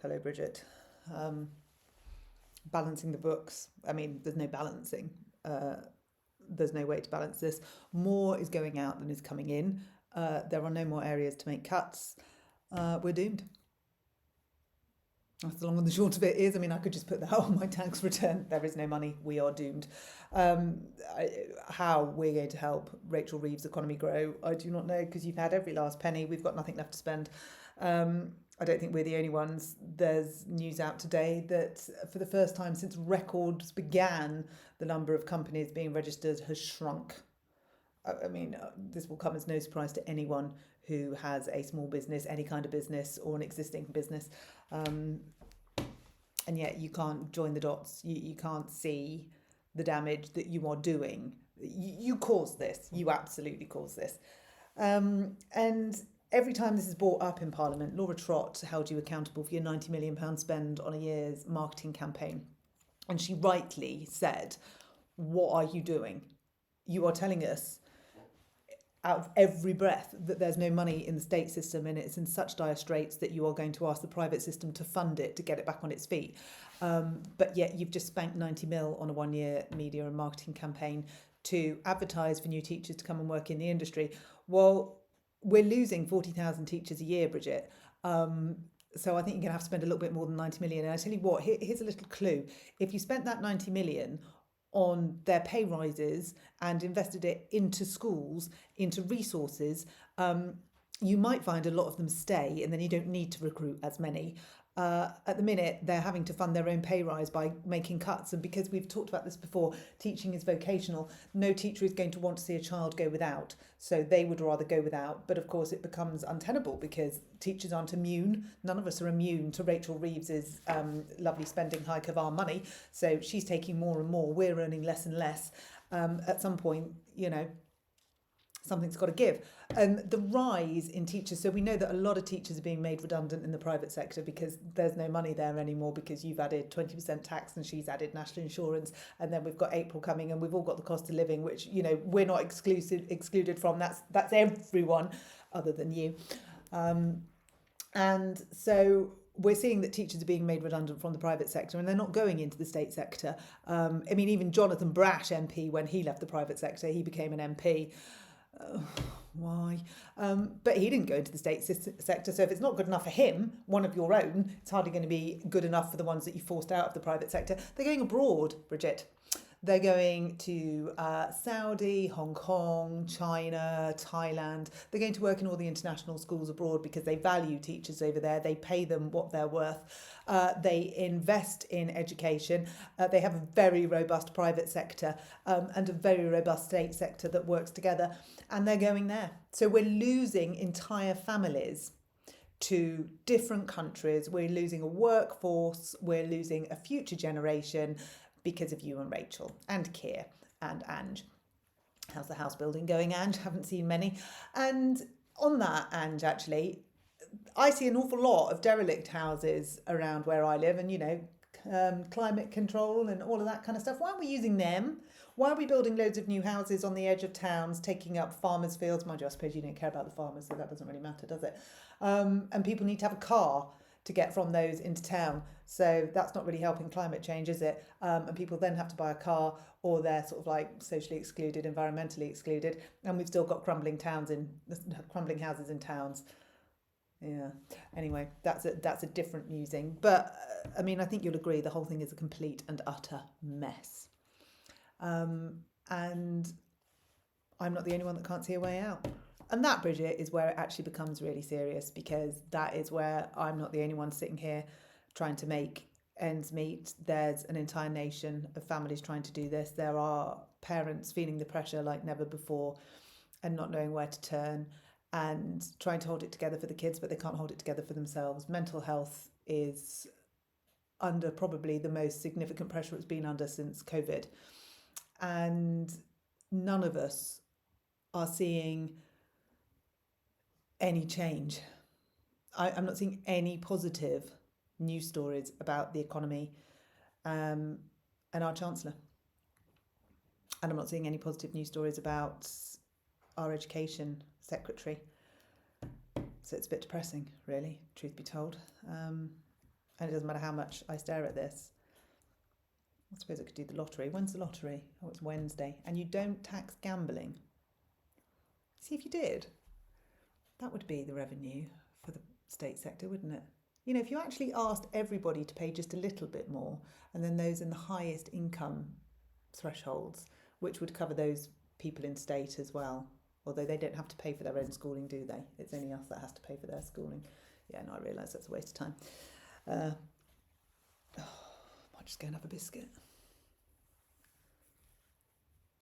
Hello, Bridget. Um, Balancing the books. I mean, there's no balancing. Uh, there's no way to balance this. More is going out than is coming in. There are no more areas to make cuts. We're doomed. That's the long and the short of it is. I mean, I could just put that on my tax return. There is no money. We are doomed. Um, how we're going to help Rachel Reeves' economy grow, I do not know, because you've had every last penny. We've got nothing left to spend. I don't think we're the only ones. There's news out today that for the first time since records began, the number of companies being registered has shrunk. I mean, this will come as no surprise to anyone who has a small business, any kind of business, or an existing business. Um, and yet you can't join the dots. You can't see the damage that you are doing. You caused this. You absolutely caused this. And every time this is brought up in Parliament, Laura Trott held you accountable for your £90 million spend on a year's marketing campaign. And she rightly said, what are you doing? You are telling us out of every breath that there's no money in the state system and it's in such dire straits that you are going to ask the private system to fund it to get it back on its feet. But yet you've just spanked 90 mil on a 1-year media and marketing campaign to advertise for new teachers to come and work in the industry. Well, we're losing 40,000 teachers a year, Bridget. So I think you're going to have to spend a little bit more than 90 million. And I tell you what, here's a little clue. If you spent that 90 million on their pay rises and invested it into schools, into resources, you might find a lot of them stay and then you don't need to recruit as many. At the minute, they're having to fund their own pay rise by making cuts. And because we've talked about this before, teaching is vocational. No teacher is going to want to see a child go without. So they would rather go without. But of course, it becomes untenable because teachers aren't immune. None of us are immune to Rachel Reeves's lovely spending hike of our money. So she's taking more and more. We're earning less and less. At some point, something's got to give. And the rise in teachers, so we know that a lot of teachers are being made redundant in the private sector because there's no money there anymore because you've added 20% tax and she's added national insurance, and then we've got April coming and we've all got the cost of living, which we're not excluded from. That's everyone other than you. And so we're seeing that teachers are being made redundant from the private sector and they're not going into the state sector. I mean, even Jonathan Brash MP, when he left the private sector, he became an MP. Why? But he didn't go into the state sector. So if it's not good enough for him, one of your own, it's hardly going to be good enough for the ones that you forced out of the private sector. They're going abroad, Bridget. They're going to Saudi, Hong Kong, China, Thailand. They're going to work in all the international schools abroad because they value teachers over there. They pay them what they're worth. They invest in education. They have a very robust private sector and a very robust state sector that works together. And they're going there. So we're losing entire families to different countries. We're losing a workforce. We're losing a future generation because of you and Rachel and Keir and Ange. How's the house building going, Ange? Haven't seen many. And on that, Ange, actually, I see an awful lot of derelict houses around where I live and, climate control and all of that kind of stuff. Why aren't we using them? Why are we building loads of new houses on the edge of towns, taking up farmers' fields? Mind you, I suppose you don't care about the farmers, so that doesn't really matter, does it? And people need to have a car to get from those into town. So that's not really helping climate change, is it? And people then have to buy a car, or they're sort of like socially excluded, environmentally excluded. And we've still got crumbling houses in towns. Yeah. Anyway, that's a different musing. But I mean, I think you'll agree the whole thing is a complete and utter mess. And I'm not the only one that can't see a way out. And that, Bridget, is where it actually becomes really serious, because that is where I'm not the only one sitting here trying to make ends meet. There's an entire nation of families trying to do this. There are parents feeling the pressure like never before and not knowing where to turn and trying to hold it together for the kids, but they can't hold it together for themselves. Mental health is under probably the most significant pressure it's been under since COVID. And none of us are seeing any change. I'm not seeing any positive news stories about the economy and our Chancellor. And I'm not seeing any positive news stories about our Education Secretary. So it's a bit depressing, really, truth be told. And it doesn't matter how much I stare at this. I suppose I could do the lottery. When's the lottery? Oh, it's Wednesday. And you don't tax gambling. See, if you did, that would be the revenue for the state sector, wouldn't it? You know, if you actually asked everybody to pay just a little bit more, and then those in the highest income thresholds, which would cover those people in state as well, although they don't have to pay for their own schooling, do they? It's only us that has to pay for their schooling. Yeah, no, I realise that's a waste of time. Might just go and have a biscuit.